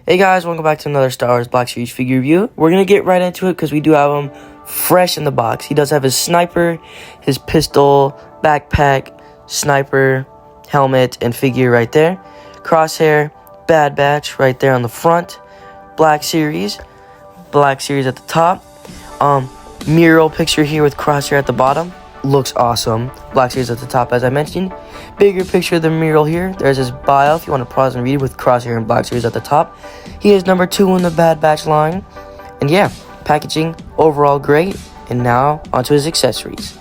Hey guys, welcome back to another Star Wars Black Series figure review. We're going to get right into it because we do have him fresh in the box. He does have his sniper, his pistol, backpack, sniper, helmet, and figure right there. Crosshair, Bad Batch right there on the front. Black Series at the top. Mural picture here with Crosshair at the bottom. Looks awesome. Black Series at the top, as I mentioned. Bigger picture of the mural here. There's his bio if you want to pause and read it, with Crosshair and Black Series at the top. He is number 2 in the Bad Batch line. And yeah, packaging overall great. And now onto his accessories.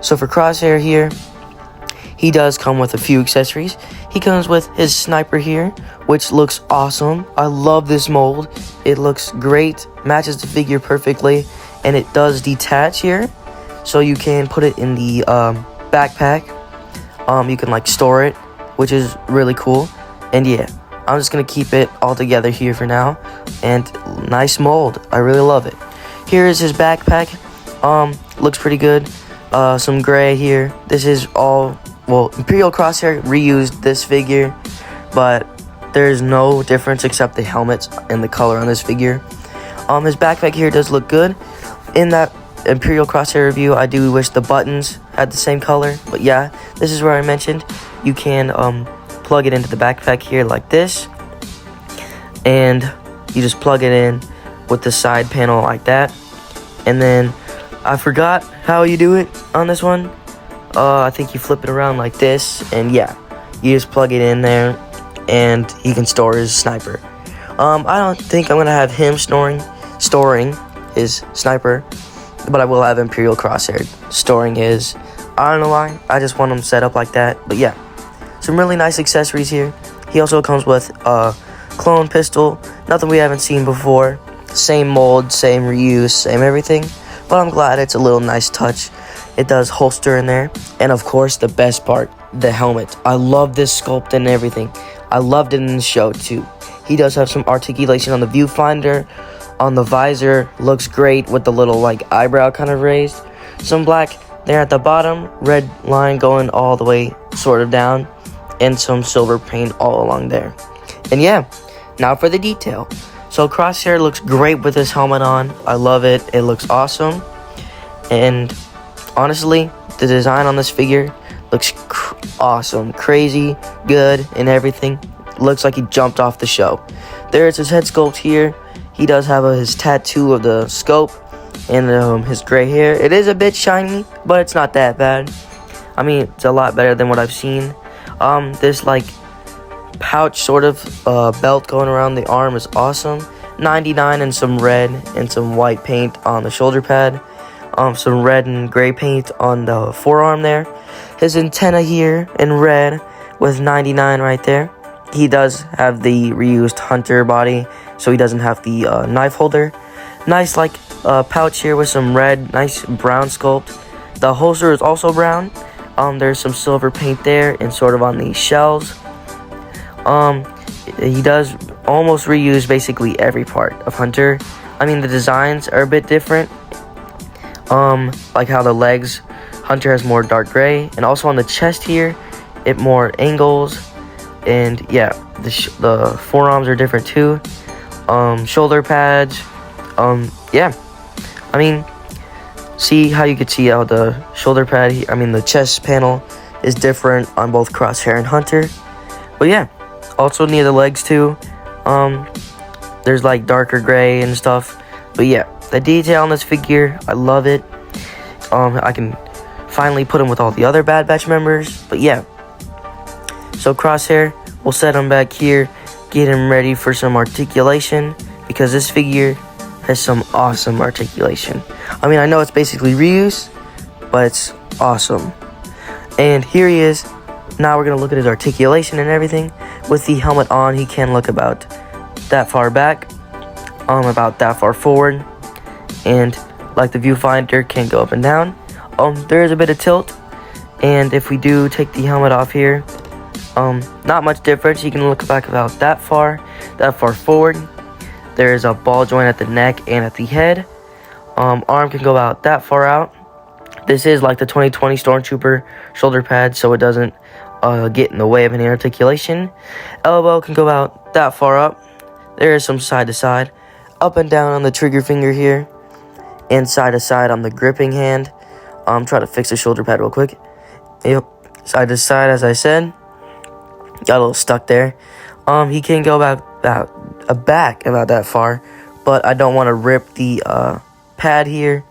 So for Crosshair here, he does come with a few accessories. He comes with his sniper here, which looks awesome. I love this mold. It looks great, matches the figure perfectly, and it does detach here. So you can put it in the backpack. You can like store it, which is really cool. And yeah, I'm just gonna keep it all together here for now. And nice mold, I really love it. Here is his backpack. Looks pretty good. Some gray here. This is all, well, Imperial Crosshair reused this figure, but there's no difference except the helmets and the color on this figure. His backpack here does look good. In that Imperial Crosshair review, I do wish the buttons had the same color, but yeah, this is where I mentioned you can plug it into the backpack here like this, and you just plug it in with the side panel like that. And then I forgot how you do it on this one. I think you flip it around like this, and yeah, you just plug it in there and he can store his sniper. I don't think I'm gonna have him storing his sniper, but I will have Imperial Crosshair storing his. I don't know why, I just want him set up like that. But yeah, some really nice accessories here. He also comes with a clone pistol, nothing we haven't seen before. Same mold, same reuse, same everything, but I'm glad it's a little nice touch. It does holster in there, and of course the best part, the helmet. I love this sculpt and everything. I loved it in the show too. He does have some articulation on the viewfinder. On the visor, looks great with the little like eyebrow kind of raised. Some black there at the bottom, red line going all the way sort of down, and some silver paint all along there. And yeah, now for the detail. So Crosshair looks great with his helmet on. I love it. It looks awesome. And honestly, the design on this figure looks awesome, crazy, good, and everything. Looks like he jumped off the show. There's his head sculpt here. He does have his tattoo of the scope and his gray hair. It is a bit shiny, but it's not that bad. I mean, it's a lot better than what I've seen. This like pouch sort of belt going around the arm is awesome. 99 and some red and some white paint on the shoulder pad. Some red and gray paint on the forearm there. His antenna here in red with 99 right there. He does have the reused hunter body, so he doesn't have the knife holder. Nice like pouch here with some red, nice brown sculpt. The holster is also brown. There's some silver paint there and sort of on the shells. He does almost reuse basically every part of Hunter. I mean, the designs are a bit different. Like how the legs, Hunter has more dark gray, and also on the chest here, it more angles. And yeah, the forearms are different too. Shoulder pads. Yeah, I mean, see how you could see how the shoulder pad, the chest panel is different on both Crosshair and Hunter. But yeah, also near the legs too, there's like darker gray and stuff. But yeah, the detail on this figure, I love it. I can finally put him with all the other Bad Batch members. But yeah, so Crosshair, we'll set him back here, get him ready for some articulation, because this figure has some awesome articulation. I mean, I know it's basically reuse, but it's awesome. And here he is. Now we're going to look at his articulation and everything. With the helmet on, he can look about that far back, about that far forward, and like the viewfinder can go up and down. There is a bit of tilt, and if we do take the helmet off here, not much difference. You can look back about that far forward. There is a ball joint at the neck and at the head. Arm can go about that far out. This is like the 2020 Stormtrooper shoulder pad, so it doesn't get in the way of any articulation. Elbow can go about that far up. There is some side to side, up and down on the trigger finger here, and side to side on the gripping hand. Try to fix the shoulder pad real quick. Yep, side to side, as I said. Got a little stuck there. He can go back about that far, but I don't want to rip the pad here.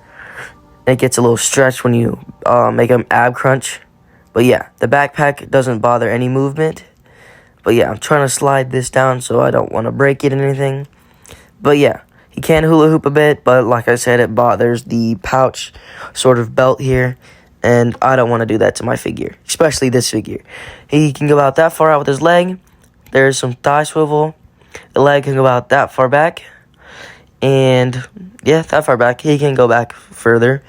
It gets a little stretched when you make an ab crunch. But yeah, the backpack doesn't bother any movement. But yeah, I'm trying to slide this down so I don't want to break it or anything. But yeah, he can hula hoop a bit, but like I said, it bothers the pouch sort of belt here. And I don't want to do that to my figure, especially this figure. He can go about that far out with his leg. There's some thigh swivel. The leg can go about that far back. And yeah, that far back. He can go back further.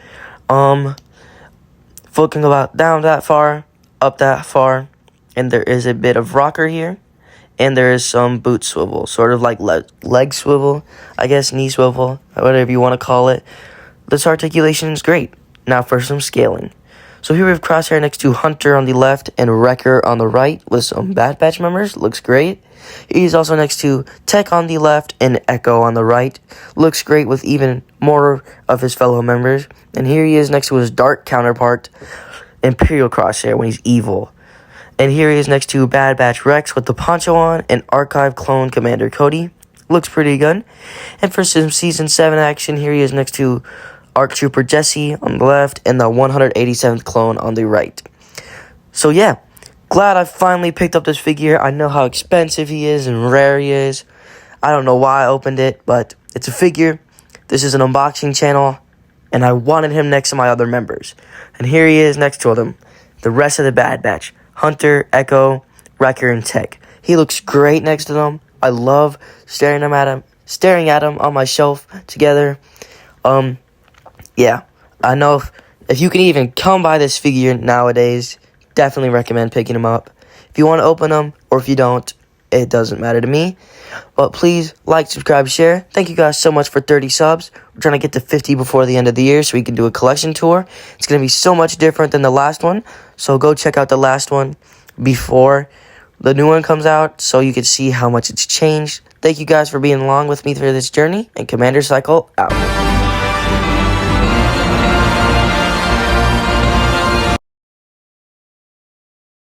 Foot can go about down that far, up that far. And there is a bit of rocker here. And there is some boot swivel, sort of like leg swivel, I guess, knee swivel, whatever you want to call it. This articulation is great. Now for some scaling. So here we have Crosshair next to Hunter on the left and Wrecker on the right with some Bad Batch members. Looks great. He's also next to Tech on the left and Echo on the right. Looks great with even more of his fellow members. And here he is next to his dark counterpart, Imperial Crosshair, when he's evil. And here he is next to Bad Batch Rex with the poncho on and Archive Clone Commander Cody. Looks pretty good. And for some Season 7 action, here he is next to ARC Trooper Jesse on the left and the 187th clone on the right. So yeah, glad I finally picked up this figure. I know how expensive he is and rare he is. I don't know why I opened it, but it's a figure. This is an unboxing channel, and I wanted him next to my other members. And here he is next to them, the rest of the Bad Batch. Hunter, Echo, Wrecker, and Tech. He looks great next to them. I love staring at him on my shelf together. Yeah, I know if you can even come by this figure nowadays, definitely recommend picking him up. If you want to open them or if you don't, it doesn't matter to me. But please like, subscribe, share. Thank you guys so much for 30 subs. We're trying to get to 50 before the end of the year so we can do a collection tour. It's going to be so much different than the last one. So go check out the last one before the new one comes out so you can see how much it's changed. Thank you guys for being along with me through this journey. And Commander Cycle out.